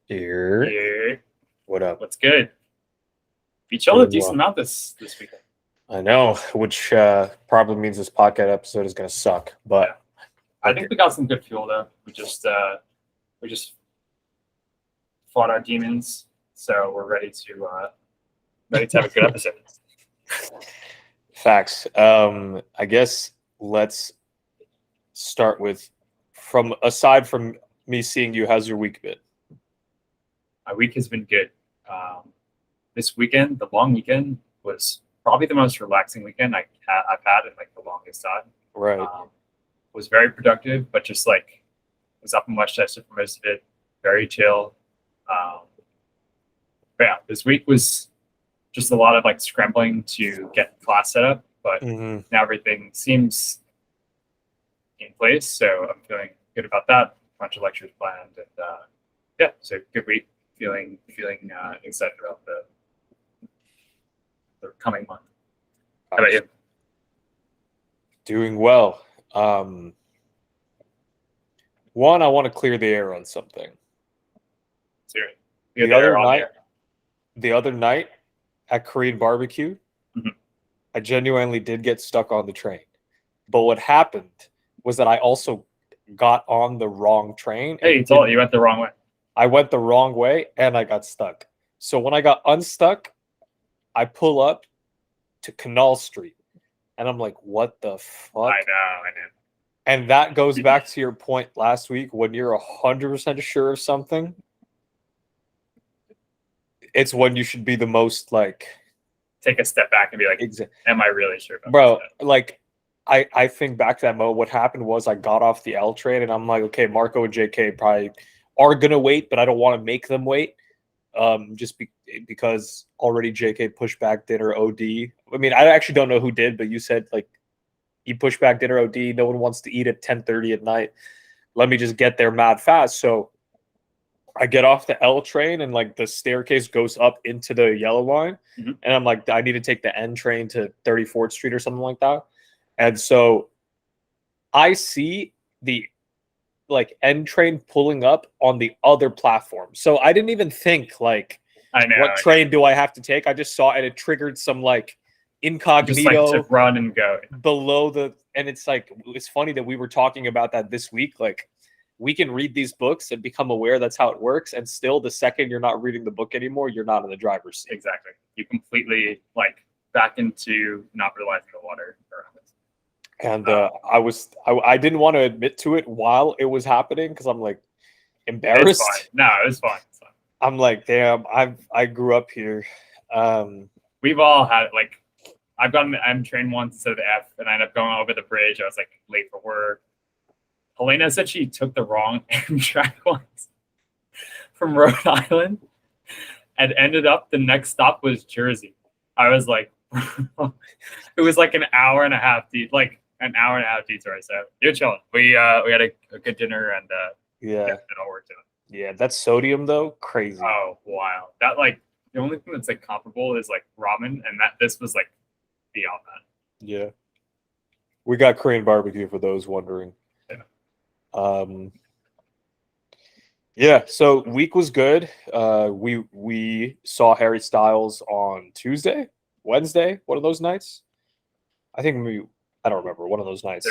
Here. Yeah. What up? What's good? We chilled a Doing decent well. amount this weekend. I know, which probably means this podcast episode is going to suck, Yeah. but I okay. think we got some good fuel though. We just fought our demons, so we're ready to have a good episode. Facts. I guess let's start with aside from me seeing you, how's your week been? My week has been good. This weekend, the long weekend, was probably the most relaxing weekend I've had in like the longest time. Right. Was very productive, but just like was up in Westchester for most of it. Very chill. But yeah, this week was just a lot of like scrambling to get class set up, but Mm-hmm. now everything seems in place, so I'm feeling good about that. A bunch of lectures planned, and yeah, so good week. Feeling excited about the coming month. How about you? Doing well. One, I want to clear the air on something. Seriously. The other night at Korean barbecue, Mhm. I genuinely did get stuck on the train. But what happened was that I also got on the wrong train. Hey, you went the wrong way. I went the wrong way and I got stuck. So when I got unstuck, I pull up to Canal Street and I'm like, what the fuck? I know. And that goes back to your point last week when you're 100% sure of something. It's when you should be the most like take a step back and be like, am I really sure about bro, this? like I think back to that moment. What happened was I got off the L train and I'm like, okay, Marco and JK probably are gonna wait, but I don't want to make them wait. Because already JK pushed back dinner OD. I mean, I actually don't know who did, but you said like he pushed back dinner OD. No one wants to eat at 10:30 at night. Let me just get there mad fast. So I get off the L train and like the staircase goes up into the yellow line. Mm-hmm. And I'm like, I need to take the N train to 34th Street or something like that. And so I see the like N train pulling up on the other platform. So I didn't even think like, what train do I have to take? I just saw it. It triggered some like incognito just like to run and go below the. And it's like, it's funny that we were talking about that this week. Like we can read these books and become aware that's how it works. And still the second you're not reading the book anymore, you're not in the driver's seat. Exactly. You completely like back into not realizing the water around it. And I didn't want to admit to it while it was happening because I'm like embarrassed. No, it was fine. I'm like, damn, I grew up here. We've all had like, I've gotten the M train once instead of the F, and I ended up going over the bridge. I was like late for work. Helena said she took the wrong Amtrak once from Rhode Island, and ended up the next stop was Jersey. I was like, it was like an hour and a half detour. So you're chilling. We had a good dinner and yeah, it all worked out. Yeah, that sodium though, crazy. Oh wow, that like the only thing that's like comparable is like ramen, and this was like beyond that. Yeah, we got Korean barbecue for those wondering. Yeah. So week was good. We saw Harry Styles on Wednesday, one of those nights. I don't remember, one of those nights.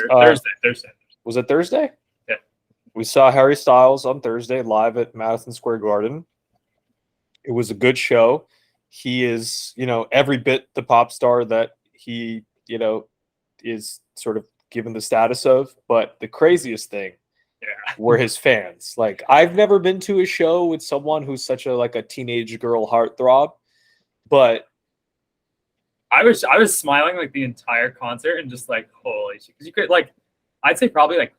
Thursday. Was it Thursday? Yeah. We saw Harry Styles on Thursday live at Madison Square Garden. It was a good show. He is, every bit the pop star that he, is sort of given the status of. But the craziest thing were his fans. Like, I've never been to a show with someone who's such a teenage girl heartthrob, but I was smiling like the entire concert and just like, holy shit. Because you could like, I'd say probably like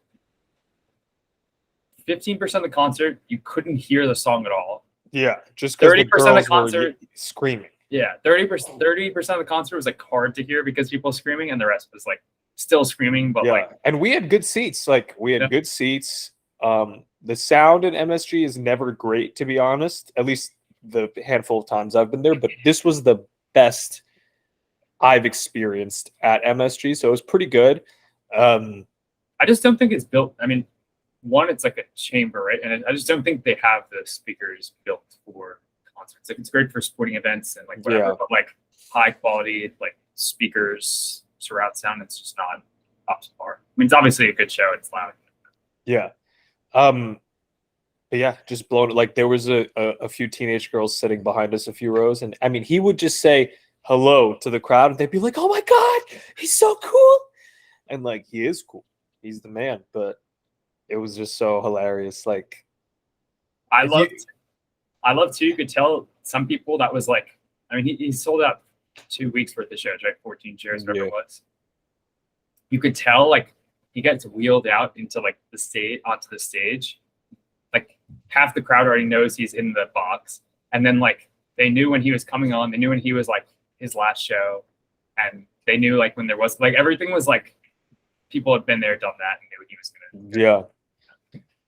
15% of the concert, you couldn't hear the song at all. Yeah, just because 30% of the concert screaming. Yeah, 30% of the concert was like hard to hear because people were screaming, and the rest was like still screaming. But and we had good seats. Like we had good seats. The sound in MSG is never great, to be honest. At least the handful of times I've been there, but this was the best I've experienced at MSG, so it was pretty good. I just don't think it's built. I mean, one, it's like a chamber, right? And I just don't think they have the speakers built for concerts. Like, it's great for sporting events and like whatever, Yeah. but like high quality like speakers, surround sound, it's just not up to par. I mean, it's obviously a good show. It's loud. Yeah. But yeah, just blown. Like there was a few teenage girls sitting behind us a few rows, and I mean, he would just say hello to the crowd, and they'd be like, "Oh my god, he's so cool!" And like, he is cool. He's the man. But it was just so hilarious. Like, I if love, you- I love too. You could tell some people that was like, I mean, he sold out 2 weeks worth of shows, right? 14 shares, whatever Yeah. it was. You could tell like he gets wheeled out into like the stage, onto the stage. Like half the crowd already knows he's in the box, and then like they knew when he was coming on. They knew when he was like his last show, and they knew like when there was like everything was like people had been there, done that, and knew he was gonna.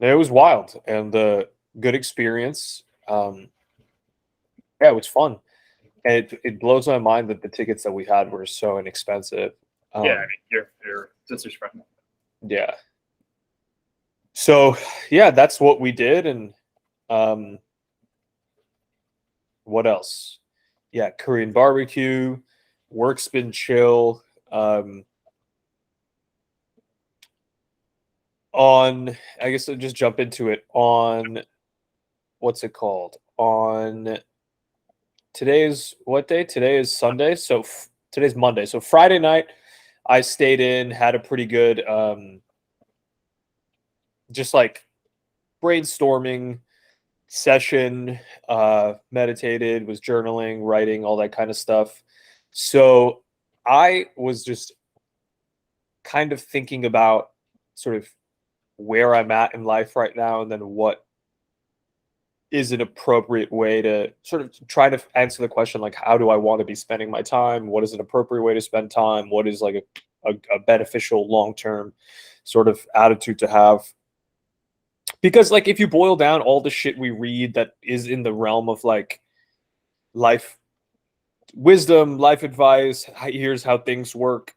yeah, it was wild and good experience. Yeah, it was fun. And it blows my mind that the tickets that we had were so inexpensive. Yeah, I mean, your sister's friend. Yeah. So yeah, that's what we did. And what else? Yeah, Korean barbecue, work's been chill. On I guess I'll just jump into it. On what's it called? On today's what day? Today is Sunday. So today's Monday. So Friday night I stayed in, had a pretty good just like brainstorming session, meditated, was journaling, writing, all that kind of stuff. So I was just kind of thinking about sort of where I'm at in life right now, and then what is an appropriate way to sort of try to answer the question, like, how do I want to be spending my time? What is an appropriate way to spend time? What is like a beneficial long-term sort of attitude to have? Because like if you boil down all the shit we read that is in the realm of like life wisdom, life advice, here's how things work,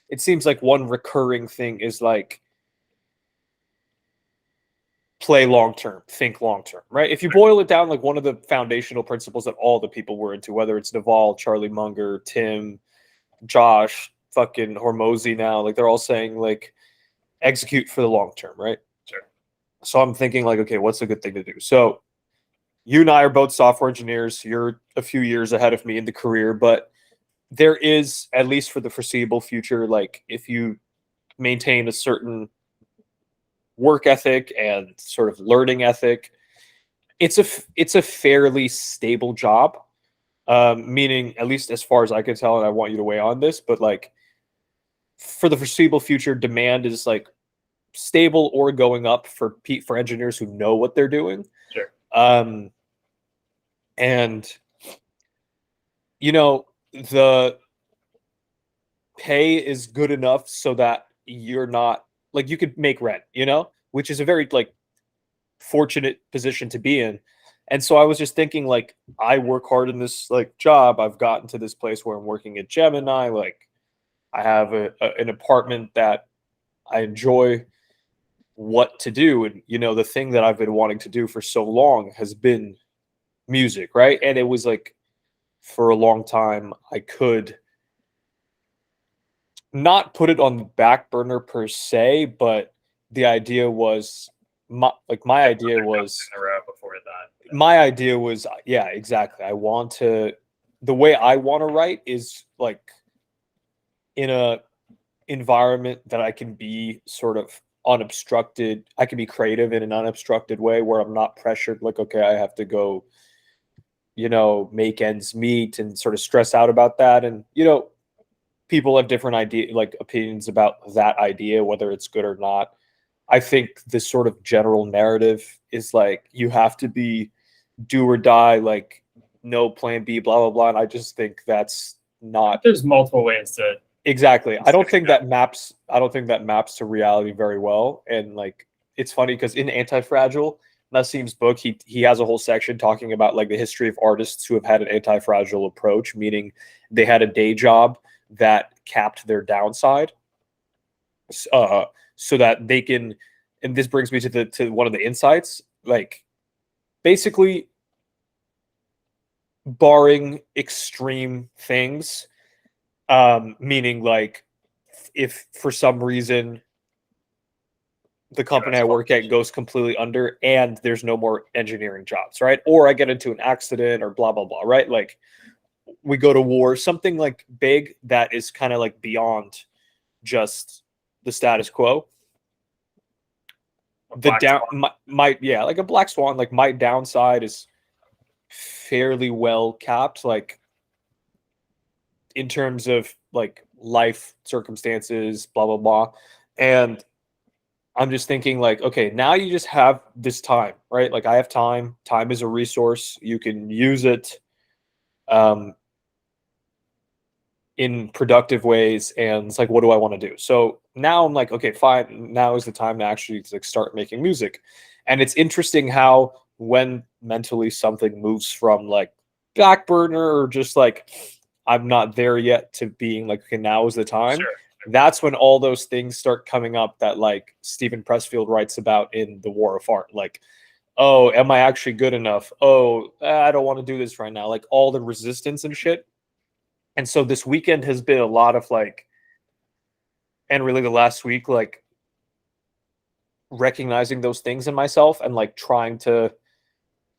it seems like one recurring thing is like play long term, think long term, right? If you boil it down, like one of the foundational principles that all the people were into, whether it's Naval, Charlie Munger, Tim, Josh, fucking Hormozy now, like they're all saying like execute for the long term, right? Sure. So I'm thinking like, okay, what's a good thing to do? So you and I are both software engineers. You're a few years ahead of me in the career, but there is, at least for the foreseeable future, like if you maintain a certain work ethic and sort of learning ethic, it's a fairly stable job. Meaning, at least as far as I can tell, and I want you to weigh on this, but like for the foreseeable future, demand is like stable or going up for engineers who know what they're doing. Sure. And you know, the pay is good enough so that you're not like you could make rent, you know, which is a very like fortunate position to be in. And so I was just thinking like I work hard in this like job. I've gotten to this place where I'm working at Gemini. Like I have an apartment that I enjoy what to do. And you know, the thing that I've been wanting to do for so long has been music, right? And it was like for a long time I could not put it on the back burner per se, but the idea was my idea was in a row before that. my idea was yeah, exactly. I want to the way I want to write is like in a environment that I can be sort of unobstructed. I can be creative in an unobstructed way where I'm not pressured like, okay, I have to go, you know, make ends meet and sort of stress out about that. And, you know, people have different opinions about that idea, whether it's good or not. I think this sort of general narrative is like you have to be do or die, like no plan B, blah blah blah. And I just think that's not There's multiple ways to exactly. I don't think that maps. I don't think that maps to reality very well. And like it's funny because in Anti-Fragile, Nassim's book, he has a whole section talking about like the history of artists who have had an anti-fragile approach, meaning they had a day job that capped their downside, so that they can and this brings me to one of the insights, like basically barring extreme things, meaning like if for some reason the company I work at goes completely under and there's no more engineering jobs, right? Or I get into an accident or blah, blah, blah, right? Like we go to war, something like big that is kind of like beyond just the status quo. The down my yeah, like a black swan, like my downside is fairly well capped, like in terms of like life circumstances, blah, blah, blah. And I'm just thinking like, okay, now you just have this time, right? Like I have time. Time is a resource. You can use it in productive ways. And it's like, what do I want to do? So now I'm like, okay, fine. Now is the time to actually like start making music. And it's interesting how when mentally something moves from like back burner or just like I'm not there yet to being like, okay, now is the time. Sure. That's when all those things start coming up that like Stephen Pressfield writes about in The War of Art. Like, oh, am I actually good enough? Oh, I don't want to do this right now. Like all the resistance and shit. And so this weekend has been a lot of like, and really the last week, like recognizing those things in myself and like trying to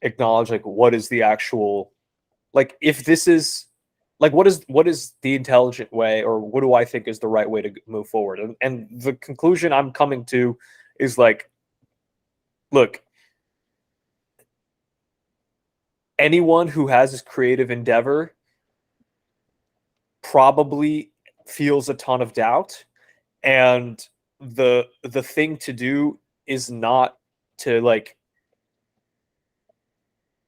acknowledge like what is the actual, like if this is like what is the intelligent way, or what do I think is the right way to move forward? And the conclusion I'm coming to is like, look, anyone who has this creative endeavor probably feels a ton of doubt, and the thing to do is not to like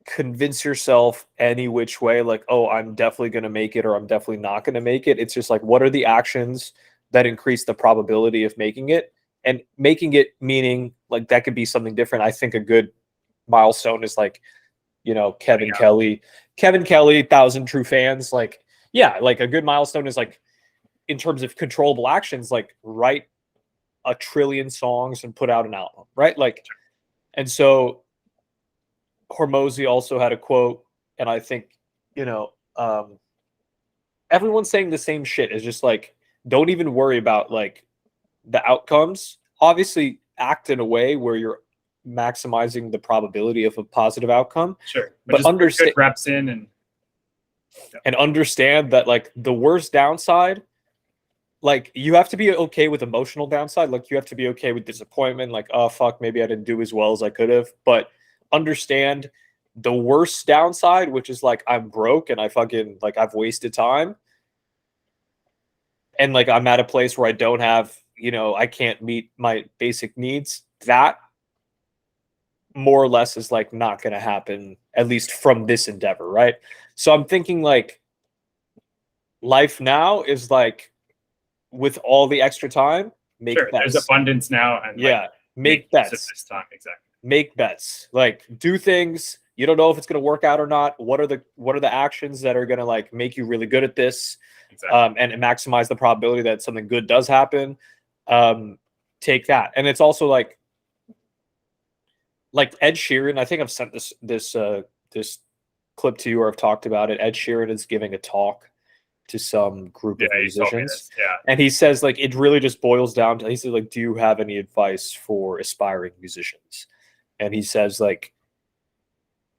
convince yourself any which way like, oh, I'm definitely going to make it or I'm definitely not going to make it. It's just like, what are the actions that increase the probability of making it? And making it meaning like that could be something different. I think a good milestone is like, you know, Kevin Kelly, 1,000 true fans. Like, yeah, like a good milestone is like in terms of controllable actions, like write a trillion songs and put out an album, right? Like, and so Hormozy also had a quote, and I think, you know, everyone's saying the same shit. It's just like, don't even worry about like the outcomes. Obviously, act in a way where you're maximizing the probability of a positive outcome. Sure, but understand reps in and understand that like the worst downside, like you have to be okay with emotional downside. Like you have to be okay with disappointment. Like, oh fuck, maybe I didn't do as well as I could have. But understand the worst downside, which is like I'm broke and I fucking like I've wasted time. And like I'm at a place where I don't have, you know, I can't meet my basic needs. That more or less is like not going to happen, at least from this endeavor, right? So I'm thinking like life now is like with all the extra time, make sure, bets. There's abundance now, and yeah, like, make bets this time. Exactly. Make bets, like do things you don't know if it's going to work out or not. What are the actions that are going to like make you really good at this? Exactly. And maximize the probability that something good does happen. Take that. And it's also like Ed Sheeran, I think I've sent this clip to you, or I've talked about it. Ed Sheeran is giving a talk to some group of musicians. Yeah. And he says like it really just boils down to, he says like, do you have any advice for aspiring musicians? And he says like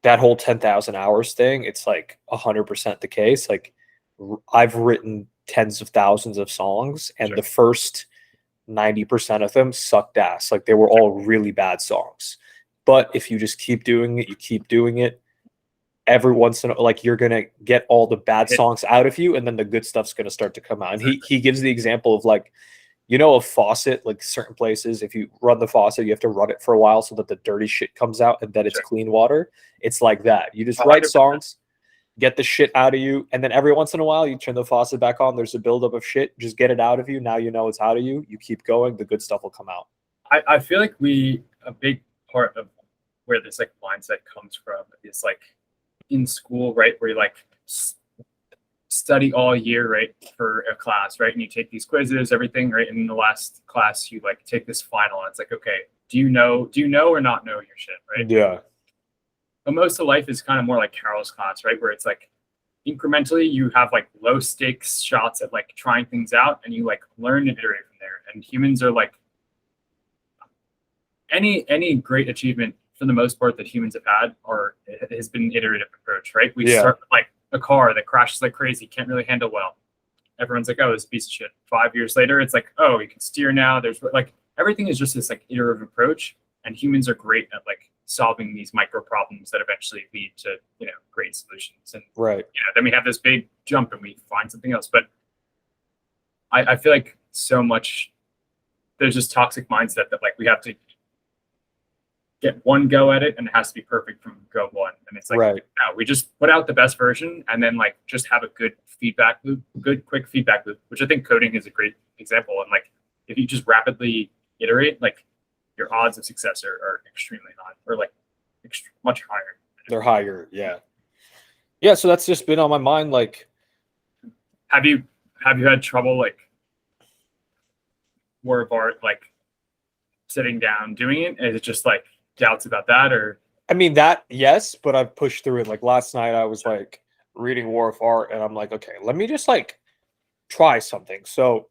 that whole 10,000 hours thing, it's like 100% the case. Like I've written tens of thousands of songs, and the first 90% of them sucked ass. Like they were all really bad songs. But if you just keep doing it, you keep doing it, every once in a, like you're gonna get all the bad songs out of you, and then the good stuff's gonna start to come out. And he gives the example of like, you know, a faucet, like certain places, if you run the faucet, you have to run it for a while so that the dirty shit comes out and then it's clean water. It's like that. You just 100%. Write songs, get the shit out of you, and then every once in a while you turn the faucet back on. There's a buildup of shit. Just get it out of you. Now you know it's out of you. You keep going. The good stuff will come out. I feel like a big part of where this like mindset comes from is like in school, right? Where you like study all year, right, for a class, right? And you take these quizzes, everything, right? And in the last class, you like take this final, and it's like, okay, do you know or not know your shit, right? Yeah. But most of life is kind of more like Carol's class, right? Where it's like incrementally you have like low stakes shots at like trying things out, and you like learn and iterate from there. And humans are like any great achievement for the most part that humans have had has been an iterative approach, right? We start with like a car that crashes like crazy, can't really handle well. Everyone's like, oh, this is a piece of shit. 5 years later, it's like, oh, you can steer now. There's like everything is just this like iterative approach, and humans are great at like solving these micro problems that eventually lead to, you know, great solutions. And Right. you know, then we have this big jump and we find something else. But I feel like so much there's just toxic mindset that like we have to get one go at it and it has to be perfect from go one. And it's like, Right. no, we just put out the best version and then like just have a good feedback loop, good quick feedback loop, which I think coding is a great example. And like if you just rapidly iterate, like your odds of success are extremely high, or like much higher. They're higher. Yeah. Yeah. So that's just been on my mind. Like, have you had trouble like War of Art, like sitting down doing it? Is it just like doubts about that? Or I mean, that, yes, but I've pushed through it. Like last night I was like reading War of Art and I'm like, okay, let me just like try something. So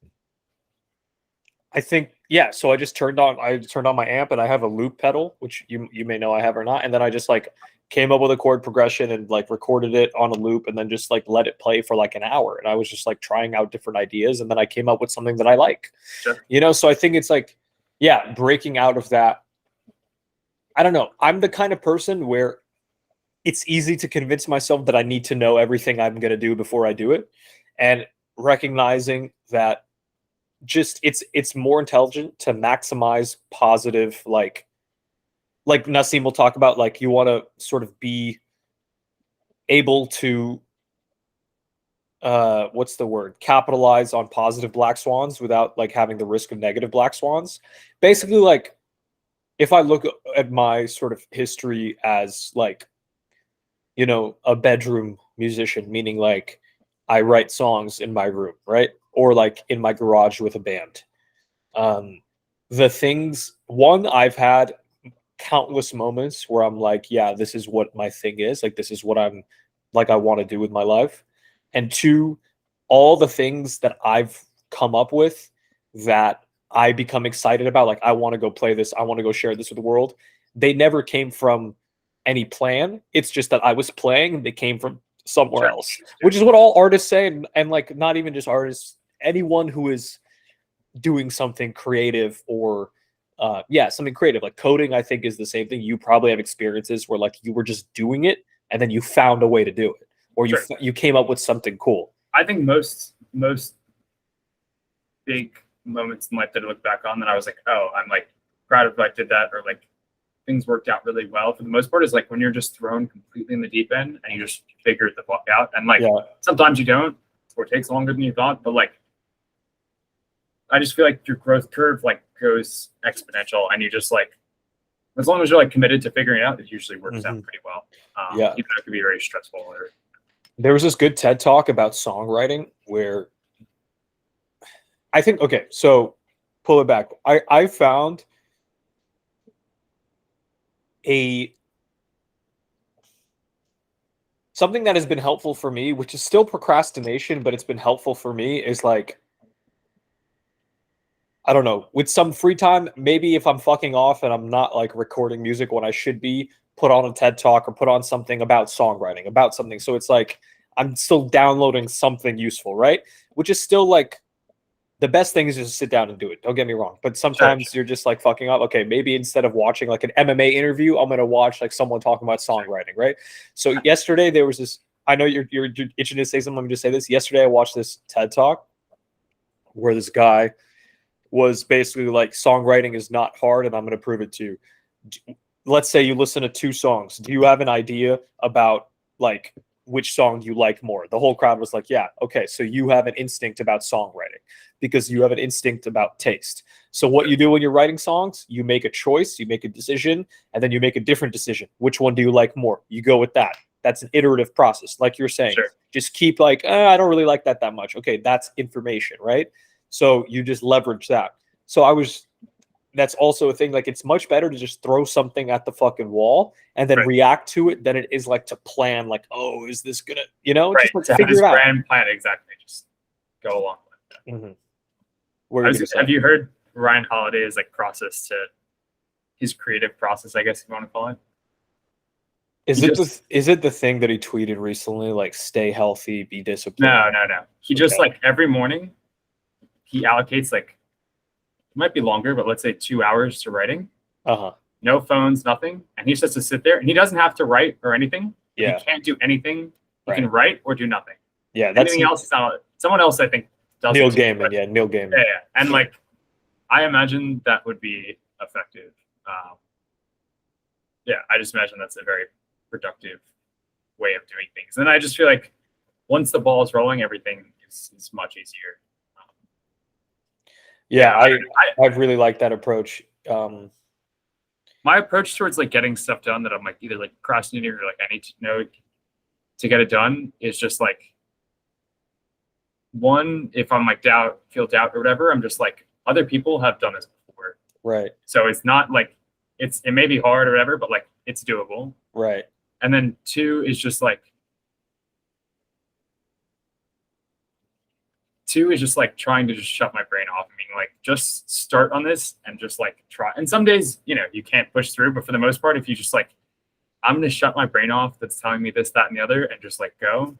I think, yeah, so I turned on my amp and I have a loop pedal, which you may know I have or not. And then I just like came up with a chord progression and like recorded it on a loop and then just like let it play for like an hour. And I was just like trying out different ideas. And then I came up with something that I like, you know? So I think it's like, yeah, breaking out of that. I don't know. I'm the kind of person where it's easy to convince myself that I need to know everything I'm going to do before I do it. And recognizing that just it's more intelligent to maximize positive, like Nassim will talk about, like you want to sort of be able to what's the word, capitalize on positive black swans without like having the risk of negative black swans. Basically, like if I look at my sort of history as like, you know, a bedroom musician, meaning like I write songs in my room, right? Or like in my garage with a band. The things, one, I've had countless moments where I'm like, yeah, this is what my thing is. Like, this is what I'm like, I want to do with my life. And two, all the things that I've come up with that I become excited about, like, I want to go play this, I want to go share this with the world. They never came from any plan. It's just that I was playing and they came from somewhere else, which is what all artists say. And like, not even just artists, anyone who is doing something creative or something creative, like coding, I think is the same thing. You probably have experiences where like you were just doing it and then you found a way to do it, or you came up with something cool. I think most big moments in life that I look back on that I was like, oh, I'm like proud of I did that, or like things worked out really well for the most part, is like when you're just thrown completely in the deep end and you just figure the fuck out. And like sometimes you don't, or it takes longer than you thought, but like I just feel like your growth curve like goes exponential, and you just like, as long as you're like committed to figuring it out, it usually works out pretty well. Even though it could be very stressful. Or there was this good TED talk about songwriting where I think, okay, so pull it back. I found something that has been helpful for me, which is still procrastination, but it's been helpful for me, is like, I don't know, with some free time, maybe if I'm fucking off and I'm not like recording music when I should be, put on a TED talk or put on something about songwriting, about something. So it's like I'm still downloading something useful, right? Which is still like, the best thing is just sit down and do it. Don't get me wrong. But sometimes you're just like fucking up. Okay, maybe instead of watching like an MMA interview, I'm going to watch like someone talking about songwriting, right? So yesterday there was this, I know you're itching to say something. Let me just say this. Yesterday I watched this TED talk where this guy was basically like, songwriting is not hard and I'm going to prove it to you. Let's say you listen to 2 songs. Do you have an idea about like which song you like more? The whole crowd was like, yeah, okay. So you have an instinct about songwriting because you have an instinct about taste. So what you do when you're writing songs, you make a choice, you make a decision, and then you make a different decision. Which one do you like more? You go with that. That's an iterative process. Like you're saying, just keep like, I don't really like that much. Okay, that's information, right? So you just leverage that. So I was that's also a thing. Like, it's much better to just throw something at the fucking wall and then Right. react to it than it is like to plan, like, oh, is this gonna, Right. just like To have figure this it out. grand plan, exactly. Just go along with it. Mm-hmm. What are you gonna say? Have you heard Ryan Holiday's like process to his creative process, I guess you want to call it? Is he it just- is it the thing that he tweeted recently, like stay healthy, be disciplined? No. He just Okay. like every morning he allocates like, it might be longer, but let's say 2 hours to writing. Uh-huh. No phones, nothing. And he just has to sit there and he doesn't have to write or anything. Yeah. He can't do anything. He Right. can write or do nothing. Yeah, that's Anything else is not, someone else I think does Neil it too, Gaiman. but- Yeah, Neil Gaiman. Yeah. And like, I imagine that would be effective. Yeah, I just imagine that's a very productive way of doing things. And I just feel like once the ball is rolling, everything is much easier. Yeah, I I really like that approach. My approach towards like getting stuff done that I'm like either like procrastinating or like I need to know to get it done is just like, one, if I'm like feel doubt or whatever, I'm just like, other people have done this before. Right, So it's not like it may be hard or whatever, but like it's doable. right. And then two is just like trying to just shut my brain off. I mean, like just start on this and just like try. And some days, you can't push through, but for the most part, if you just like, I'm going to shut my brain off that's telling me this, that, and the other, and just like go,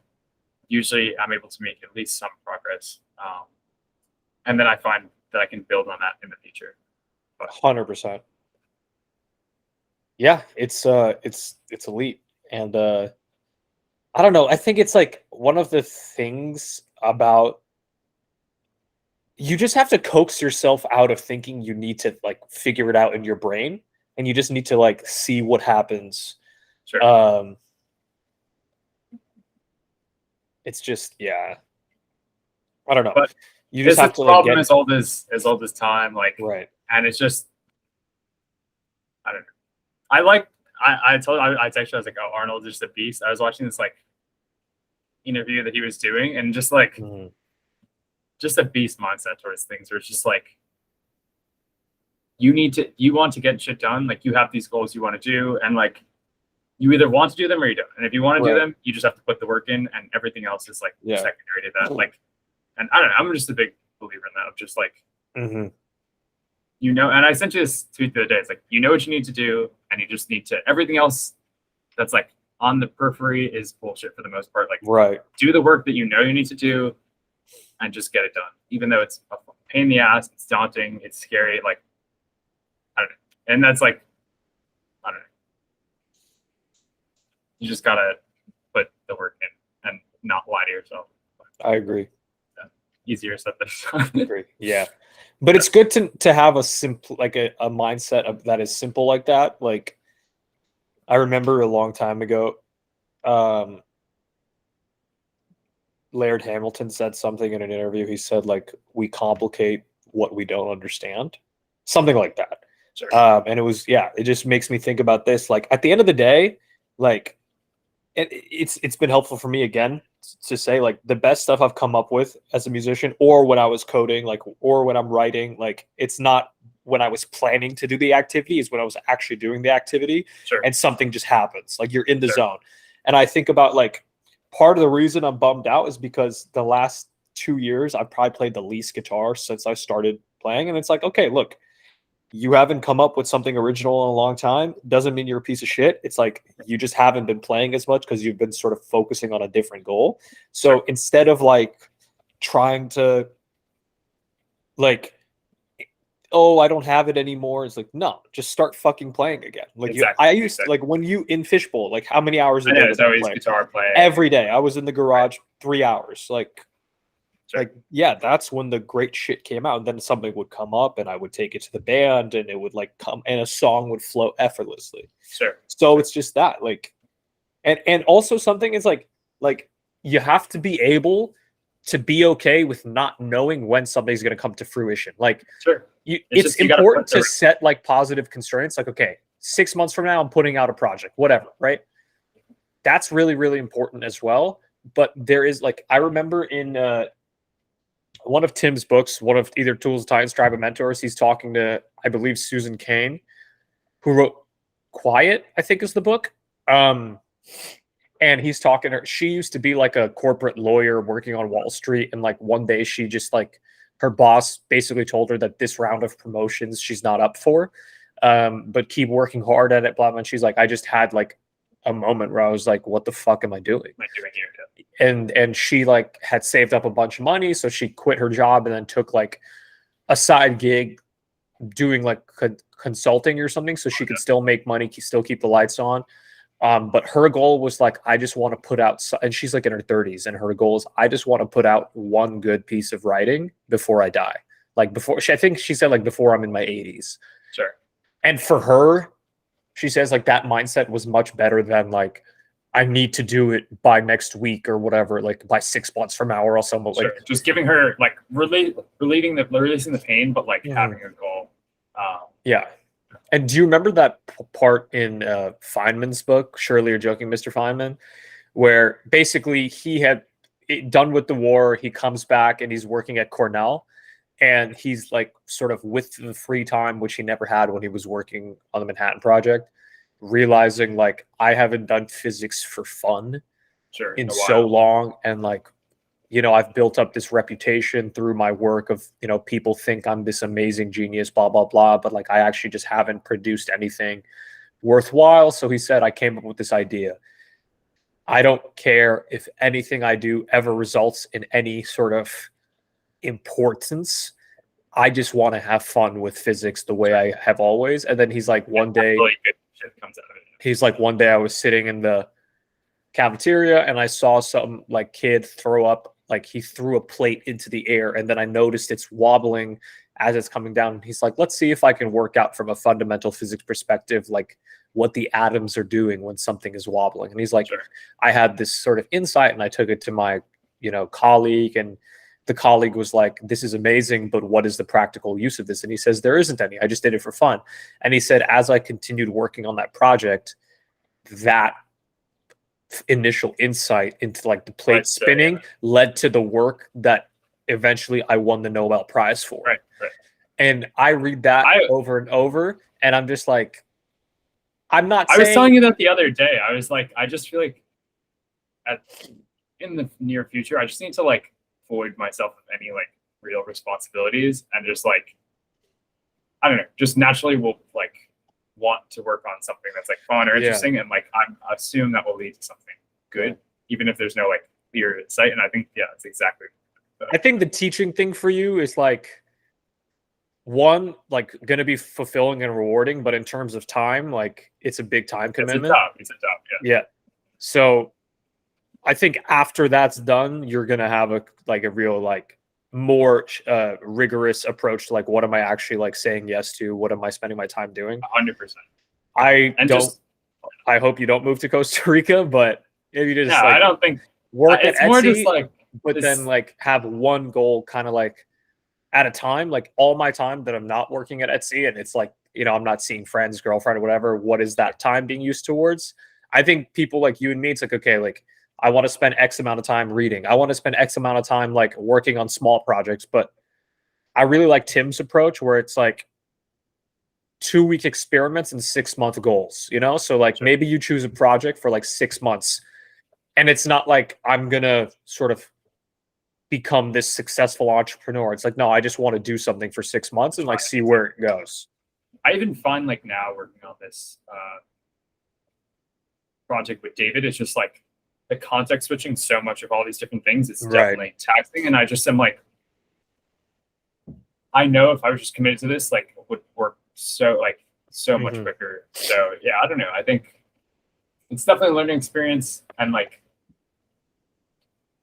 usually I'm able to make at least some progress. And then I find that I can build on that in the future. 100%. Yeah, it's elite. And I don't know. I think it's like one of the things about, you just have to coax yourself out of thinking you need to like figure it out in your brain, and you just need to like see what happens. Sure. It's just, yeah, I don't know. But you just this have is to the like problem get as old as time. Like, right. and it's just, I don't know. I told I texted, I was like, oh, Arnold's just a beast. I was watching this like interview that he was doing, and just like just a beast mindset towards things, where it's just like you want to get shit done, like you have these goals you want to do, and like you either want to do them or you don't. And if you want to do them, you just have to put the work in, and everything else is like secondary to that. Like, and I don't know, I'm just a big believer in that, of just like and I sent you this tweet the other day. It's like, what you need to do, and you just need to, everything else that's like on the periphery is bullshit for the most part. Like, do the work that you need to do and just get it done. Even though it's a pain in the ass, it's daunting, it's scary. Like, I don't know. And that's like, I don't know. You just gotta put the work in and not lie to yourself. I agree. Easier said than done. Agree. Yeah. But it's good to have a simple, like a mindset that is simple like that. Like, I remember a long time ago, Laird Hamilton said something in an interview. He said, like, we complicate what we don't understand. Something like that. Sure. And it was, it just makes me think about this. Like, at the end of the day, like, it's been helpful for me again to say, like, the best stuff I've come up with as a musician, or when I was coding, like, or when I'm writing, like, it's not when I was planning to do the activity, is when I was actually doing the activity. Sure. And something just happens, like you're in the zone. And I think about, like, part of the reason I'm bummed out is because the last 2 years I've probably played the least guitar since I started playing. And it's like, okay, look, you haven't come up with something original in a long time. Doesn't mean you're a piece of shit. It's like, you just haven't been playing as much because you've been sort of focusing on a different goal. So instead of like trying to like, oh, I don't have it anymore, it's like, no, just start fucking playing again. Like, I used to, like, when you in Fishbowl, like, how many hours a day? It's always guitar playing every day. I was in the garage 3 hours. Like, that's when the great shit came out. And then something would come up and I would take it to the band and it would like come and a song would flow effortlessly. Sure. So it's just that, like, and also something is like you have to be able to be okay with not knowing when something's going to come to fruition. Like, it's important to set like positive constraints. Like, okay, 6 months from now, I'm putting out a project, whatever. Right. That's really, really important as well. But there is, like, I remember in, one of Tim's books, one of either Tools of Titans, Tribe of Mentors, he's talking to, I believe, Susan Cain, who wrote Quiet, I think is the book. And he's talking to her. She used to be like a corporate lawyer working on Wall Street. And like one day she just like, her boss basically told her that this round of promotions she's not up for, but keep working hard at it, blah, blah. And she's like, I just had like a moment where I was like, what the fuck am I doing? And she like had saved up a bunch of money. So she quit her job and then took like a side gig doing like consulting or something. So she could still make money, still keep the lights on. But her goal was like, I just want to put out, and she's like in her 30s, and her goal is, I just want to put out one good piece of writing before I die. Like before, I think she said like before I'm in my 80s. Sure. And for her, she says like that mindset was much better than like, I need to do it by next week or whatever, like by 6 months from now or else I'm Sure. like, just giving her like releasing the pain, but like having a goal. Yeah. And do you remember that part in Feynman's book, Surely You're Joking, Mr. Feynman, where basically he had done with the war, he comes back and he's working at Cornell, and he's like sort of with the free time, which he never had when he was working on the Manhattan Project, realizing like, I haven't done physics for fun in so long, and like, you know, I've built up this reputation through my work of, you know, people think I'm this amazing genius, blah, blah, blah. But like, I actually just haven't produced anything worthwhile. So he said, I came up with this idea. I don't care if anything I do ever results in any sort of importance. I just want to have fun with physics the way I have always. And then he's like, one day, he's like, one day I was sitting in the cafeteria and I saw some like kid throw up, like he threw a plate into the air, and then I noticed it's wobbling as it's coming down. He's like, let's see if I can work out from a fundamental physics perspective, like what the atoms are doing when something is wobbling. And he's like, I had this sort of insight and I took it to my, you know, colleague, and the colleague was like, this is amazing, but what is the practical use of this? And he says, there isn't any. I just did it for fun. And he said, as I continued working on that project, that initial insight into like the plate spinning led to the work that eventually I won the Nobel Prize for. Right. And I read that over and over, and I'm just like, I'm not I was telling you that the other day. I was like, I just feel like in the near future, I just need to like void myself of any like real responsibilities, and just like, I don't know, just naturally will like want to work on something that's like fun or interesting, and like I assume that will lead to something good, even if there's no like clear insight. And I think it's exactly. I think the teaching thing for you is like, one, like going to be fulfilling and rewarding, but in terms of time, like it's a big time commitment. It's a job. So I think after that's done, you're gonna have a real like more rigorous approach to like, what am I actually like saying yes to? What am I spending my time doing? 100%. I hope you don't move to Costa Rica, but if you just I don't think work at it's more Etsy, just like, but then like have one goal kind of like at a time. Like all my time that I'm not working at Etsy, and it's like, you know, I'm not seeing friends, girlfriend, or whatever, what is that time being used towards? I think people like you and me, it's like, okay, like I want to spend X amount of time reading. I want to spend X amount of time like working on small projects. But I really like Tim's approach where it's like 2-week experiments and 6-month goals, you know? So like maybe you choose a project for like 6 months, and it's not like I'm going to sort of become this successful entrepreneur. It's like, no, I just want to do something for 6 months and like see where it goes. I even find like now working on this project with David, it's just like the context switching so much of all these different things is definitely taxing. And I just am like, I know if I was just committed to this, like it would work so much quicker. So yeah, I don't know. I think it's definitely a learning experience and like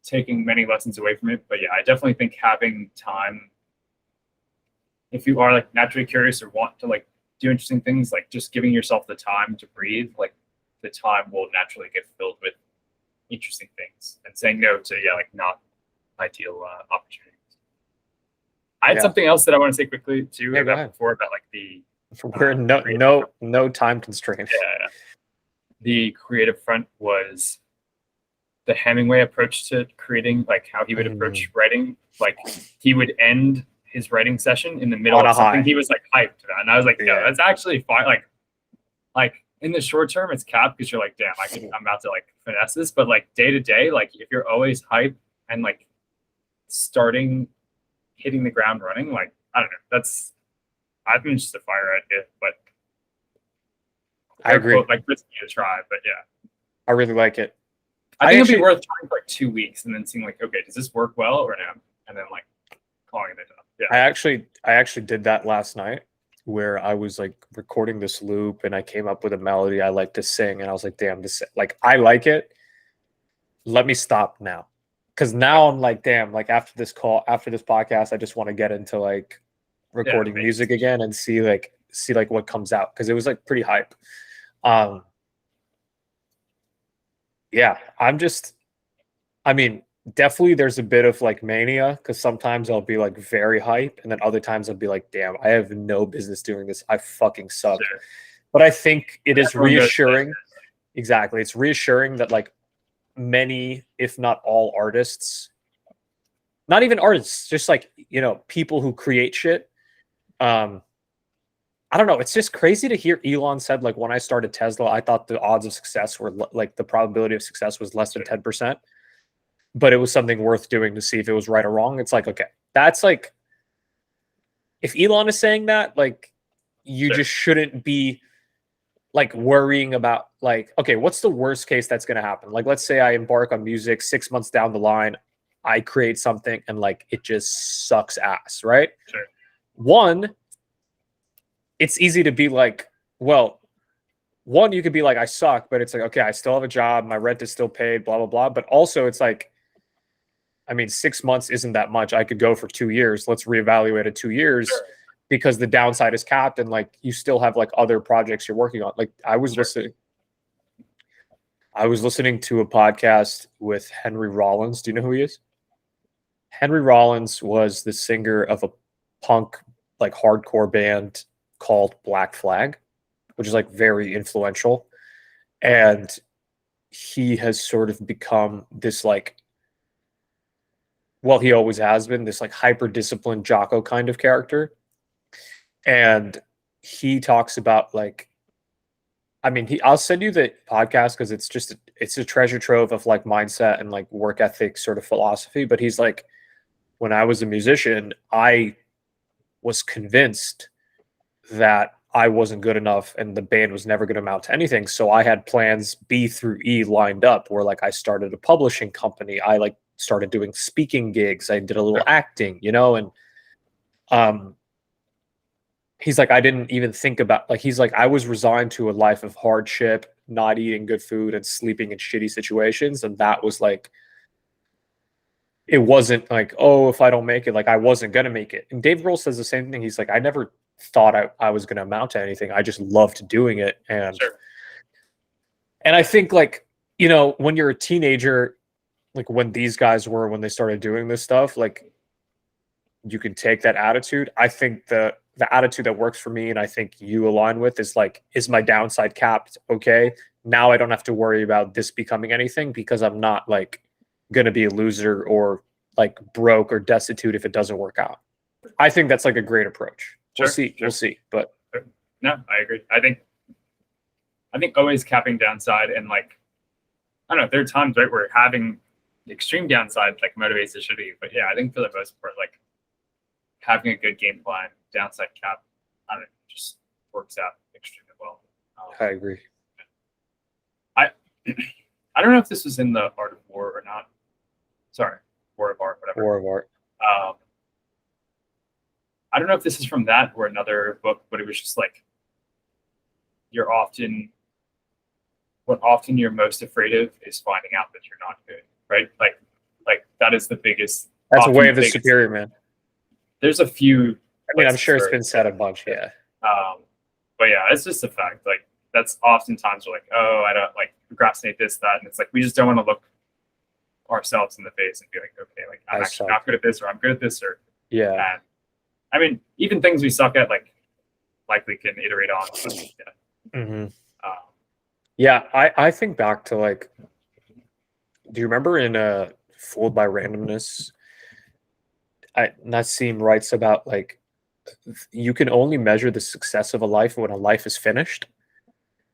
taking many lessons away from it. But yeah, I definitely think having time, if you are like naturally curious or want to like do interesting things, like just giving yourself the time to breathe, like the time will naturally get filled with interesting things, and saying no to like not ideal opportunities. I had something else that I want to say quickly too about like the we're no time constraint. The creative front was the Hemingway approach to creating, like how he would approach writing. Like he would end his writing session in the middle On a of something high. he was like hyped about, and I was like, no, Yeah. that's actually fine. Like in the short term, it's capped because you're like, damn, I'm about to like finesse this. But like day to day, like if you're always hyped and like hitting the ground running, like I don't know, I think it's just a fire idea, but I agree. like risky to try, but yeah, I really like it. I think it'd be worth trying for like 2 weeks and then seeing like, okay, does this work well or no? And then like calling it up. Yeah. I actually did that last night where I was like recording this loop and I came up with a melody I like to sing and I was like, damn, this like I like it. Let me stop now. Cause now I'm like, damn, like after this podcast, I just want to get into like recording music again and see what comes out. Cause it was like pretty hype. Yeah, I mean, definitely there's a bit of like mania because sometimes I'll be like very hype and then other times I'll be like, damn, I have no business doing this. I fucking suck. Sure. But I think it is reassuring. Exactly. It's reassuring that like many, if not all artists, not even artists, just like, you know, people who create shit. I don't know. It's just crazy to hear Elon said, like, when I started Tesla, I thought the odds of success were like the probability of success was less than 10%, but it was something worth doing to see if it was right or wrong. It's like, okay, that's like, if Elon is saying that, like, you just shouldn't be like worrying about like, okay, what's the worst case that's going to happen? Like, let's say I embark on music 6 months down the line, I create something and like, it just sucks ass, right? Sure. One, it's easy to be like, well, one, you could be like, I suck, but it's like, okay, I still have a job. My rent is still paid, blah, blah, blah. But also it's like, I mean, 6 months isn't that much. I could go for 2 years. Let's reevaluate it 2 years because the downside is capped and like you still have like other projects you're working on. Like I was listening to a podcast with Henry Rollins. Do you know who he is? Henry Rollins was the singer of a punk, like hardcore band called Black Flag, which is like very influential. And he has sort of become this like, well, he always has been this like hyper disciplined Jocko kind of character. And he talks about like, I mean, I'll send you the podcast because it's a treasure trove of like mindset and like work ethic sort of philosophy. But he's like, when I was a musician, I was convinced that I wasn't good enough and the band was never going to amount to anything. So I had plans B through E lined up where like I started a publishing company. I like started doing speaking gigs. I did a little acting, you know, and he's like, I didn't even think about like, he's like, I was resigned to a life of hardship, not eating good food and sleeping in shitty situations. And that was like, it wasn't like, oh, if I don't make it, like I wasn't going to make it. And Dave Grohl says the same thing. He's like, I never thought I was going to amount to anything. I just loved doing it. And I think like, you know, when you're a teenager, like when these guys were, when they started doing this stuff, like you can take that attitude. I think the attitude that works for me and I think you align with is like, is my downside capped? Okay. Now I don't have to worry about this becoming anything because I'm not like going to be a loser or like broke or destitute if it doesn't work out. I think that's like a great approach. We'll see. We'll see. But no, I agree. I think always capping downside and like, I don't know, there are times, right, where having extreme downside like motivates the shitty. But yeah, I think for the most part, like having a good game plan, downside cap, I don't know, just works out extremely well. I agree. I don't know if this was in the Art of War or not. Sorry, War of Art, whatever. War of Art. I don't know if this is from that or another book, but it was just like what often you're most afraid of is finding out that you're not good, right? Like that is the biggest. That's a way of the superior man. There's a few. I mean, I'm sure it's been said a bunch, yeah. But yeah, it's just a fact. Like that's oftentimes we're like, oh, I don't like procrastinate this, that, and it's like we just don't want to look ourselves in the face and be like, okay, like I'm actually not good at this, or I'm good at this, or yeah. And, I mean, even things we suck at, like likely can iterate on. But, yeah. Mm-hmm. Yeah, I think back to like Do you remember in Fooled by Randomness, Nassim writes about like you can only measure the success of a life when a life is finished,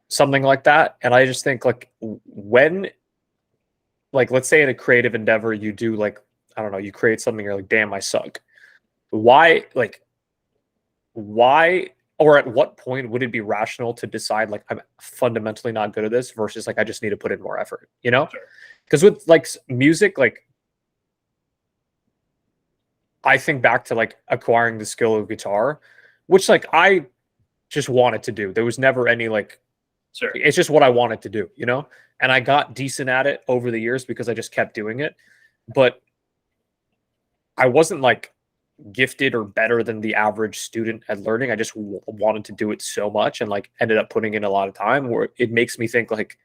something like that. And I just think like when, like, let's say in a creative endeavor, you do like, I don't know, you create something, you're like, damn, I suck. Why, like, why, or at what point would it be rational to decide like I'm fundamentally not good at this versus like I just need to put in more effort, you know? Sure. Because with like music, like I think back to like acquiring the skill of guitar, which like I just wanted to do. There was never any like, Sure. it's just what I wanted to do, you know? And I got decent at it over the years because I just kept doing it. But I wasn't like gifted or better than the average student at learning. I just wanted to do it so much and like ended up putting in a lot of time where it makes me think like,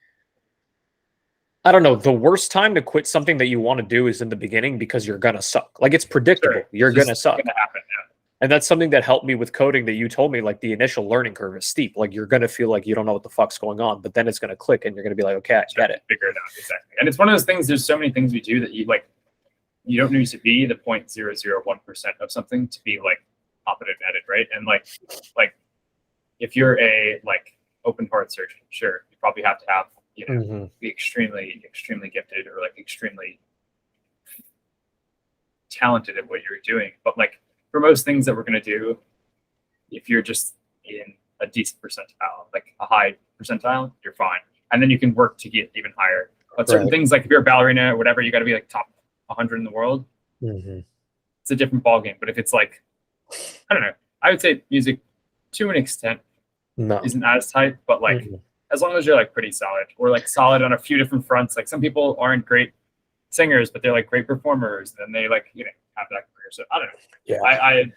I don't know, the worst time to quit something that you want to do is in the beginning because you're going to suck. Like it's predictable. Sure. You're It's going to just suck. gonna happen. Yeah. And that's something that helped me with coding that you told me, like the initial learning curve is steep. Like you're going to feel like you don't know what the fuck's going on, but then it's going to click and you're going to be like, okay, I get it. Figure it out. Exactly. And it's one of those things, there's so many things we do that you like, you don't need to be the 0.001% of something to be like competent at it. Right. And like if you're a like open heart surgeon, sure, you probably have to have, you know, be extremely, extremely gifted or like extremely talented at what you're doing. But like for most things that we're going to do, if you're just in a decent percentile, like a high percentile, you're fine. And then you can work to get even higher. But certain things, like if you're a ballerina or whatever, you got to be like top 100 in the world. It's a different ballgame. But if it's like, I don't know, I would say music to an extent isn't as tight, but like as long as you're like pretty solid or like solid on a few different fronts, like some people aren't great singers, but they're like great performers, and they like, you know, have that career. So I don't know. Yeah.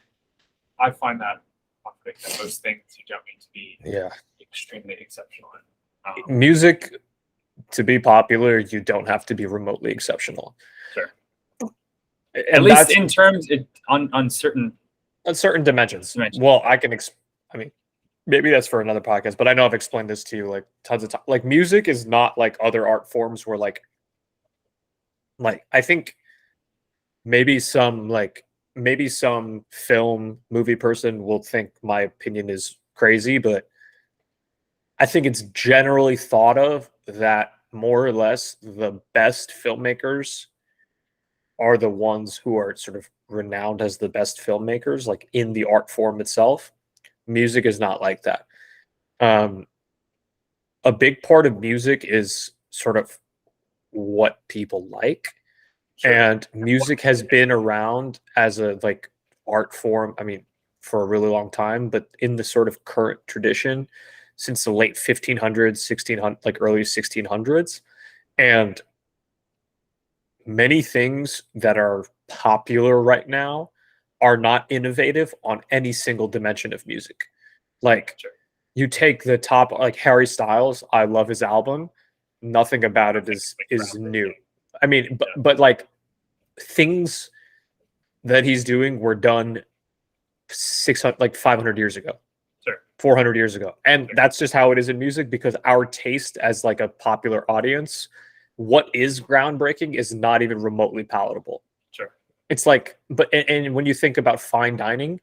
I find that those things you don't need to be extremely exceptional in. Music, to be popular, you don't have to be remotely exceptional. Sure. And at least in terms on certain dimensions. Well, I can I mean, maybe that's for another podcast, but I know I've explained this to you like tons of times. Like music is not like other art forms where like I think maybe some film movie person will think my opinion is crazy, but I think it's generally thought of that more or less the best filmmakers are the ones who are sort of renowned as the best filmmakers, like in the art form itself. Music is not like that. A big part of music is sort of what people like. Sure. And music has been around as a like art form, I mean, for a really long time, but in the sort of current tradition since the late 1500s, 1600, like early 1600s. And many things that are popular right now are not innovative on any single dimension of music. Like you take the top, like Harry Styles, I love his album. Nothing about it is new. I mean, but like things that he's doing were done 600, like 500 years ago, 400 years ago. And that's just how it is in music, because our taste as like a popular audience, what is groundbreaking is not even remotely palatable. Sure. It's like, and when you think about fine dining,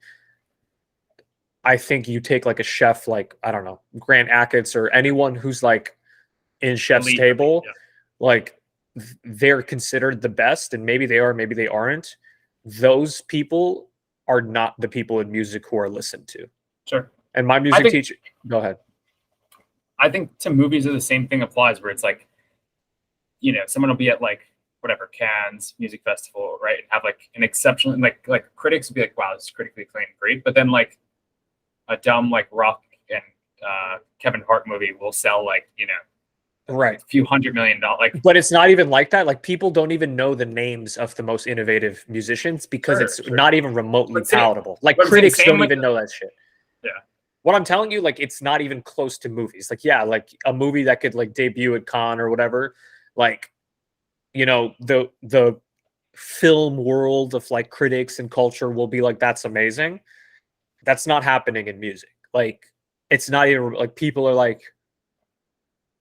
I think you take like a chef, like, I don't know, Grant Achatz or anyone who's like in chef's table, like they're considered the best, and maybe they are, maybe they aren't. Those people are not the people in music who are listened to. Sure. And my music teacher, go ahead. I think to movies the same thing applies, where it's like, you know, someone will be at like whatever Cannes Music Festival, right, and have like an exceptional, like critics will be like, wow, this is critically acclaimed, great, but then like a dumb like Rock and Kevin Hart movie will sell like, you know, right, a few $100 million. Like, but it's not even like that. Like people don't even know the names of the most innovative musicians because it's not even remotely palatable. Like critics don't even know that shit. Yeah. What I'm telling you, like, it's not even close to movies. Like, yeah, like a movie that could like debut at Cannes or whatever. Like, you know, the film world of like critics and culture will be like, that's amazing. That's not happening in music. Like, it's not even like people are like,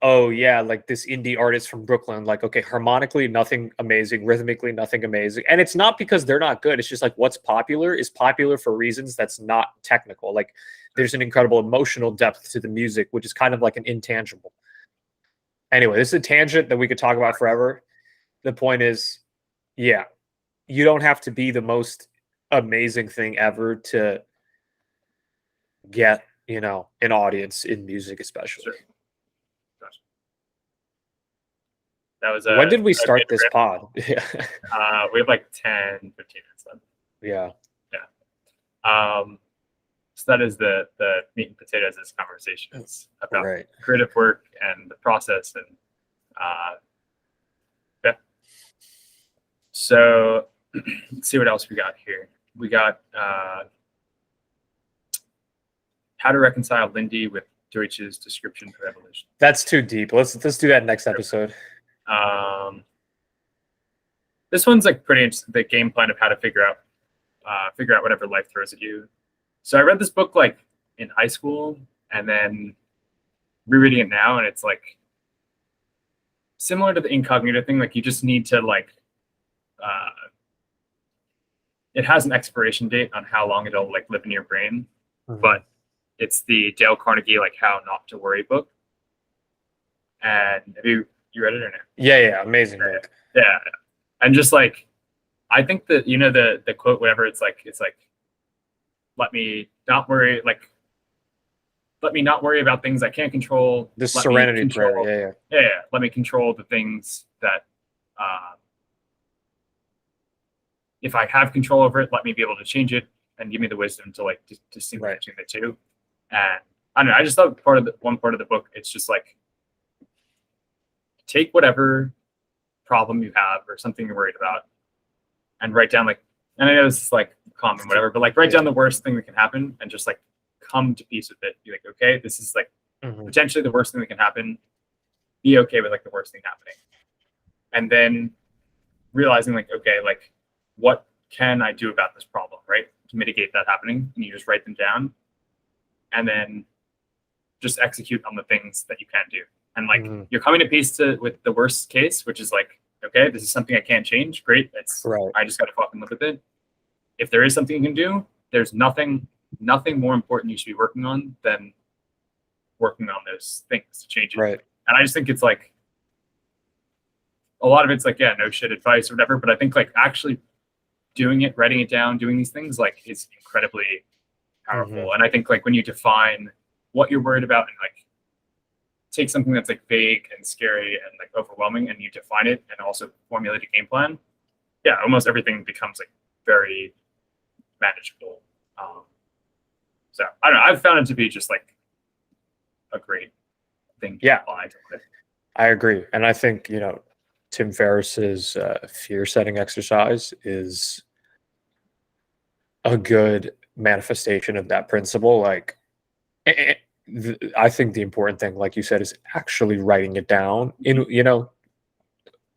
oh yeah, like this indie artist from Brooklyn, like, okay, harmonically nothing amazing, rhythmically nothing amazing. And it's not because they're not good. It's just like what's popular is popular for reasons that's not technical. Like there's an incredible emotional depth to the music, which is kind of like an intangible. Anyway, this is a tangent that we could talk about forever. The point is, yeah, you don't have to be the most amazing thing ever to get, an audience in music, especially. Sure. Gotcha. That was when did we start this pod? Yeah. We have like 10, 15 minutes left. Yeah. So that is the meat and potatoes of this conversation. It's about Right. creative work and the process, and yeah. So let's see what else we got here. We got how to reconcile Lindy with Deutsch's description of evolution. That's too deep. Let's do that next episode. This one's like pretty interesting. The game plan of how to figure out whatever life throws at you. So I read this book like in high school, and then rereading it now, and it's like similar to the incognito thing. Like you just need to like, it has an expiration date on how long it'll like live in your brain, but it's the Dale Carnegie like How Not to Worry book. And have you read it or no? Yeah, amazing book. Yeah, and just like, I think that the quote, whatever, it's like let me not worry about things I can't control. The serenity prayer. Yeah. Let me control the things that if I have control over it, let me be able to change it and give me the wisdom to like distinguish between the two. And I don't know, I just thought one part of the book, it's just like, take whatever problem you have or something you're worried about and write down like, and I know this is like common, whatever, but like write down the worst thing that can happen and just like come to peace with it. Be like, okay, this is like potentially the worst thing that can happen. Be okay with like the worst thing happening. And then realizing like, okay, like what can I do about this problem, right? To mitigate that happening. And you just write them down and then just execute on the things that you can do. And like you're coming to peace with the worst case, which is like, okay, this is something I can't change. Great. I just got to fucking live with it. If there is something you can do, there's nothing more important you should be working on than working on those things to change it. Right. And I just think it's like, a lot of it's like, yeah, no shit advice or whatever. But I think like actually doing it, writing it down, doing these things like is incredibly powerful. And I think like when you define what you're worried about and like take something that's like vague and scary and like overwhelming and you define it and also formulate a game plan, yeah, almost everything becomes like very manageable. So I don't know, I've found it to be just like a great thing to apply to it. I agree. And I think, Tim Ferriss's fear setting exercise is a good manifestation of that principle. Like, I think the important thing, like you said, is actually writing it down.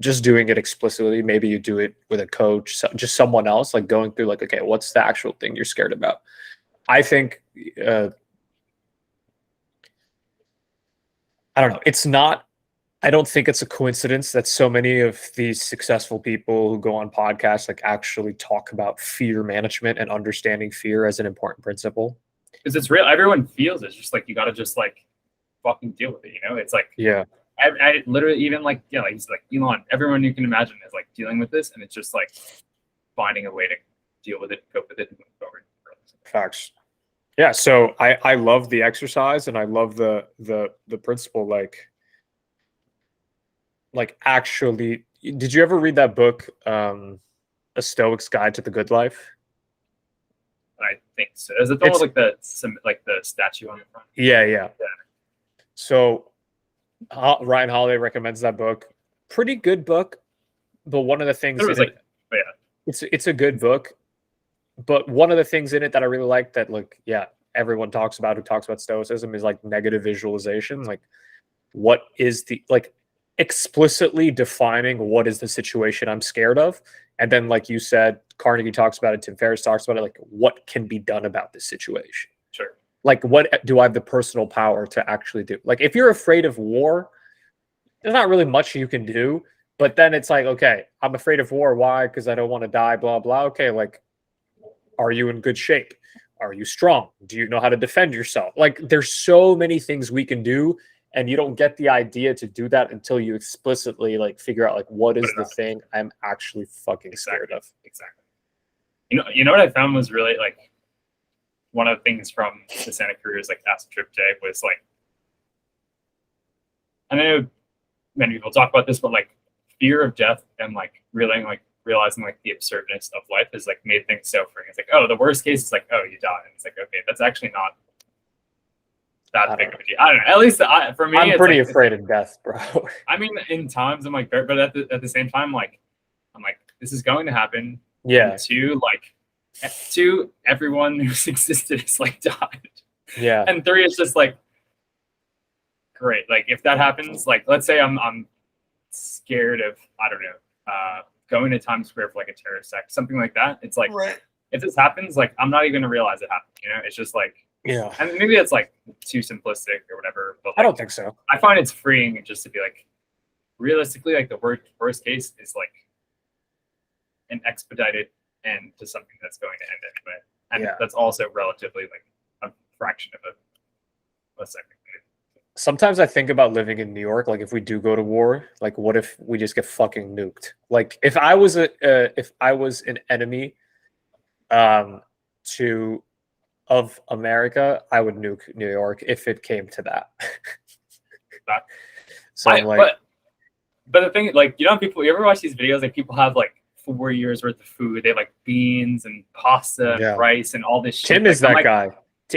Just doing it explicitly. Maybe you do it with a coach, just someone else, like going through like, okay, what's the actual thing you're scared about? I think, I don't know. I don't think it's a coincidence that so many of these successful people who go on podcasts like actually talk about fear management and understanding fear as an important principle. Because it's real. Everyone feels it. It's just like, you got to just like fucking deal with it. It's like, yeah. I literally even like, like he's like Elon, everyone you can imagine is like dealing with this. And it's just like finding a way to deal with it, cope with it, and move forward. Facts. Yeah. So I love the exercise and I love the principle. Like actually, did you ever read that book, A Stoic's Guide to the Good Life? I think so. Is it the one with like the statue on the front? Yeah. So Ryan Holiday recommends that book. Pretty good book, but one of the things it's a good book. But one of the things in it that I really like that everyone talks about who talks about stoicism is like negative visualization. Like what is explicitly defining what is the situation I'm scared of. And then, like you said, Carnegie talks about it, Tim Ferriss talks about it, like what can be done about this situation? Sure. Like what do I have the personal power to actually do? Like if you're afraid of war, there's not really much you can do. But then it's like, okay, I'm afraid of war. Why? Because I don't want to die. Blah blah. Okay, like, are you in good shape? Are you strong? Do you know how to defend yourself? Like, there's so many things we can do, and you don't get the idea to do that until you explicitly like figure out like what Put is it the out. thing I'm actually fucking scared Exactly. of. Exactly. You know what I found was really like one of the things from the Santa Cruz like acid trip day was like, I know many people talk about this, but like fear of death and like realizing like the absurdness of life has like made things so freeing. It's like, oh, the worst case is like, oh, you die. And it's like, okay, that's actually not that big of a deal. I don't know. At least for me, I'm it's pretty like, afraid of death, bro. I mean, in times I'm like, but at the same time, like, I'm like, this is going to happen. Yeah, And two, everyone who's existed has like died. yeah, And three, it's just like, great. Like if that happens, like let's say I'm scared of, I don't know, going to Times Square for like a terrorist act, something like that. It's like, if this happens, like I'm not even gonna realize it happened. You know, it's just like, yeah. and maybe it's like too simplistic or whatever. But like, I don't think so. I find it's freeing just to be like, realistically, like the worst case is like an expedited end to something that's going to end anyway, and Yeah. that's also relatively like a fraction of a second. Sometimes I think about living in New York. Like, if we do go to war, like, what if we just get fucking nuked? Like, if I was an enemy, to of America, I would nuke New York if it came to that. So I'm like, but the thing, like, you know, people, you ever watch these videos? Like, people have like 4 years worth of food. They have like beans and pasta Yeah. and rice and all this shit. Tim Like, is that like, guy.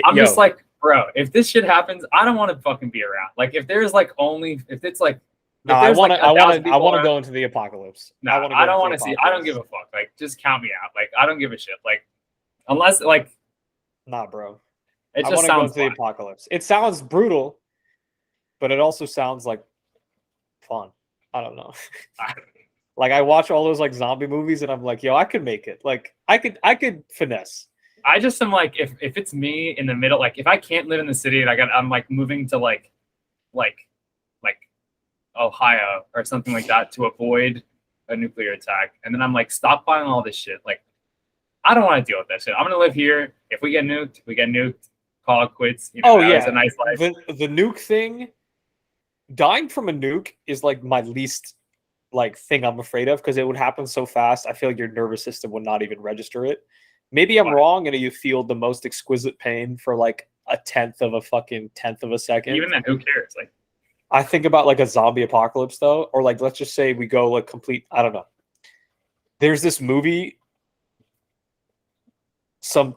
I'm Yo, just like, bro, if this shit happens, I don't want to fucking be around. Like, if there's like only, if it's like, no, if I there's want like to, I 1,000 want to, I people want to around, go into the apocalypse. no, I, wanna I go don't into want the to see. I don't apocalypse. give a fuck. Like, just count me out. Like, I don't give a shit. Like, unless like, Nah, bro. it I just want to go sounds into the fun. apocalypse. It sounds brutal, but it also sounds like fun. I don't know. Like, I watch all those like zombie movies, and I'm like, yo, I could make it. Like, I could finesse. I just am like, if it's me in the middle, like if I can't live in the city and I'm like moving to like Ohio or something like that to avoid a nuclear attack, and then I'm like stockpiling all this shit. Like, I don't want to deal with that shit. I'm gonna live here. If we get nuked, we get nuked. Call it quits. You know, Oh that yeah, was a nice life. the nuke thing. Dying from a nuke is like my least like thing I'm afraid of, because it would happen so fast. I feel like your nervous system would not even register it. Maybe I'm Why? wrong, and you feel the most exquisite pain for like a tenth of a second. Even then, who cares? Like, I think about like a zombie apocalypse though, or like, let's just say we go like complete. I don't know. There's this movie.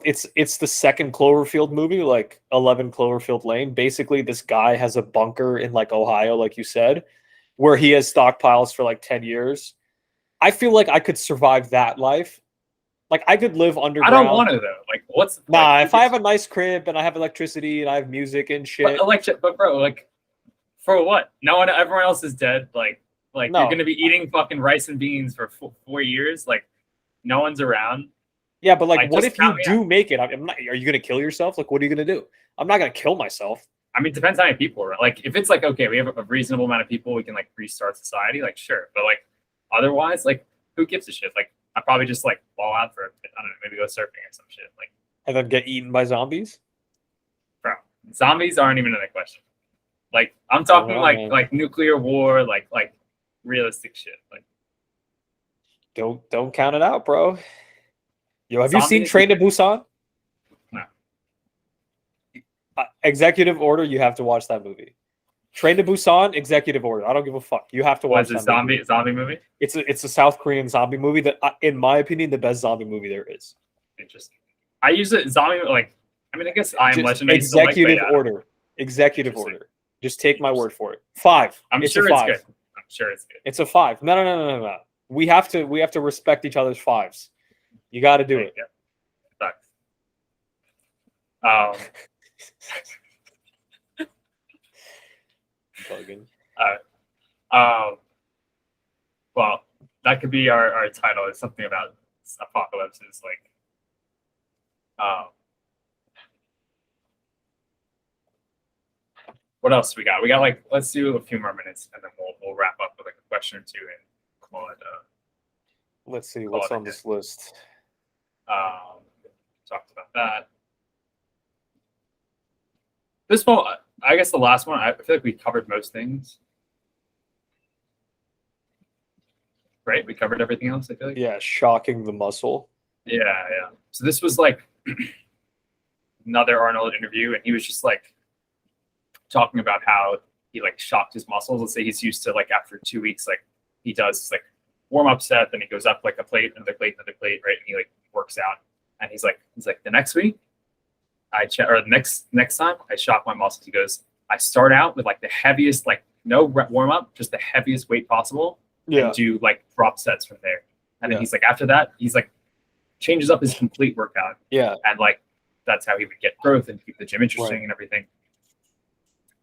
It's the second Cloverfield movie, like 11 Cloverfield Lane. Basically, this guy has a bunker in like Ohio, like you said, where he has stockpiles for like 10 years. I feel like I could survive that life. Like, I could live I underground. don't want to though. Like, what's Nah, like, if I have a nice crib and I have electricity and I have music and shit. but bro, like, for what? No one, everyone else is dead. Like No. you're gonna be eating fucking rice and beans for 4 years. Like, no one's around. Yeah, but like, Like, what just if you count me do make it? I'm not, are you gonna kill yourself? Like, what are you gonna do? I'm not gonna kill myself. I mean, it depends how many people are. Like, if it's like, okay, we have a reasonable amount of people, we can like restart society. Like, sure, but like, otherwise, like, who gives a shit? Like, I probably just like ball out for, I don't know, maybe go surfing or some shit. Like, And then get eaten by zombies? bro, zombies aren't even in the question. Like, I'm talking know, like man. like nuclear war, like realistic shit. Like, Don't count it out, bro. Yo, have you seen Zombies- Train to Busan? No. Executive Order. You have to watch that movie. Train to Busan. Executive Order. I don't give a fuck. You have to watch was that a movie. zombie movie? It's a South Korean zombie movie that, in my opinion, the best zombie movie there is. Interesting. I use it zombie like. I mean, I guess I Am Just Legend. I used to like, but Executive yeah, Order. Executive Interesting. Order. Just take my word for it. 5. I'm It's sure a it's 5. good. I'm sure it's good. It's a 5. No. We have to respect each other's 5s. You got to do it. Yeah. Sucks. Bugging. Well, that could be our title. It's something about apocalypses, like, What else we got? We got like, let's do a few more minutes and then we'll wrap up with like a question or two and call it. Let's see Call what's it a on day. this list. Talked about that. This one, I guess the last one, I feel like we covered most things. Right? We covered everything else, I feel like. Yeah, shocking the muscle. Yeah, yeah. So this was like another Arnold interview, and he was just like talking about how he like shocked his muscles. Let's say he's used to like after 2 weeks, like he does like warm up set, then he goes up like a plate, another plate, right? And he like works out. And he's like the next week, or the next time I shock my muscles. He goes, I start out with like the heaviest, like no warm up, just the heaviest weight possible, Yeah. and do like drop sets from there. And then Yeah. he's like, after that, he's like changes up his complete workout. Yeah. And like that's how he would get growth and keep the gym interesting and everything.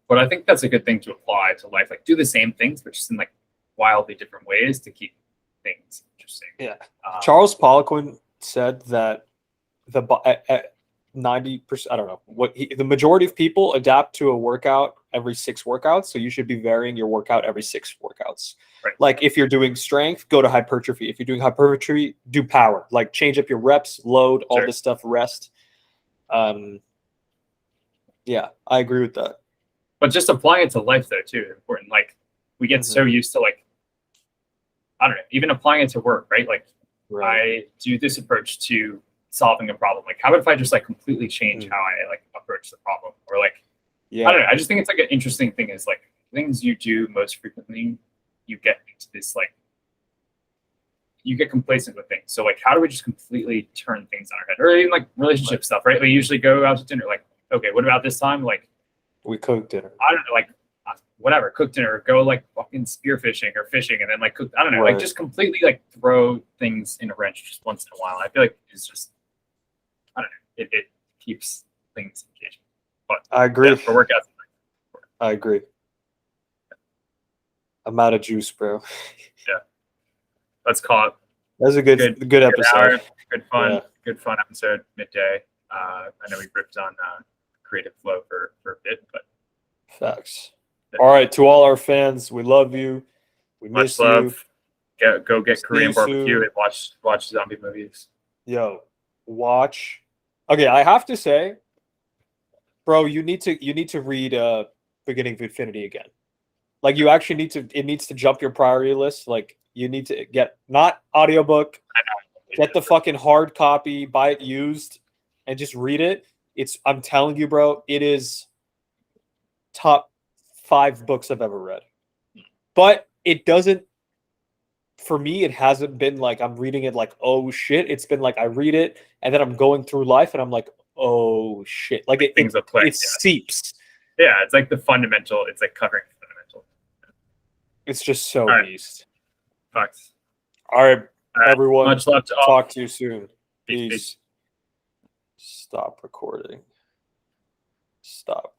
But I think that's a good thing to apply to life. Like do the same things, but just in like wildly different ways to keep things interesting. Yeah. Charles Poliquin said that the 90%, I don't know what the majority of people adapt to a workout every 6 workouts. So you should be varying your workout every 6 workouts. Right. Like if you're doing strength, go to hypertrophy. If you're doing hypertrophy, do power. Like change up your reps, load, all this stuff, rest. Yeah, I agree with that. But just applying it to life though too, important. Like we get so used to like, I don't know, even applying it to work, right? Like I do this approach to solving a problem. Like how about if I just like completely change how I like approach the problem? Or like, I don't know. I just think it's like an interesting thing is like things you do most frequently, you get into this like, you get complacent with things. So like, how do we just completely turn things on our head? Or even like relationship stuff, right? We usually go out to dinner. Like, okay, what about this time? Like, we cook dinner. I don't know, like whatever, cook dinner, go like fucking spearfishing or fishing, and then like cook. I don't know, like just completely like throw things in a wrench just once in a while. I feel like it's just, I don't know, it keeps things engaging. But I agree. Yeah, for workouts, I agree. I'm out of juice, bro. Yeah, let's call it. That was a good episode. Hour, good fun episode. Midday. I know we ripped on creative flow for a bit, but facts. All right, to all our fans, we love you. We miss you. Go get Korean barbecue and watch zombie movies. Yo, watch. Okay, I have to say, bro, you need to read Beginning of Infinity again. Like you actually need to. It needs to jump your priority list. Like you need to get not audiobook. I know. Get the fucking hard copy, buy it used, and just read it. I'm telling you, bro, it is top 5 books I've ever read. But it doesn't, for me, it hasn't been like I'm reading it like, oh shit. It's been like I read it and then I'm going through life and I'm like, oh shit. Like it seeps. Yeah, it's like the fundamental, it's like covering the fundamental. It's just so beast. Facts. All right, everyone. Much love to all. Talk to you soon. Peace. Stop recording. Stop.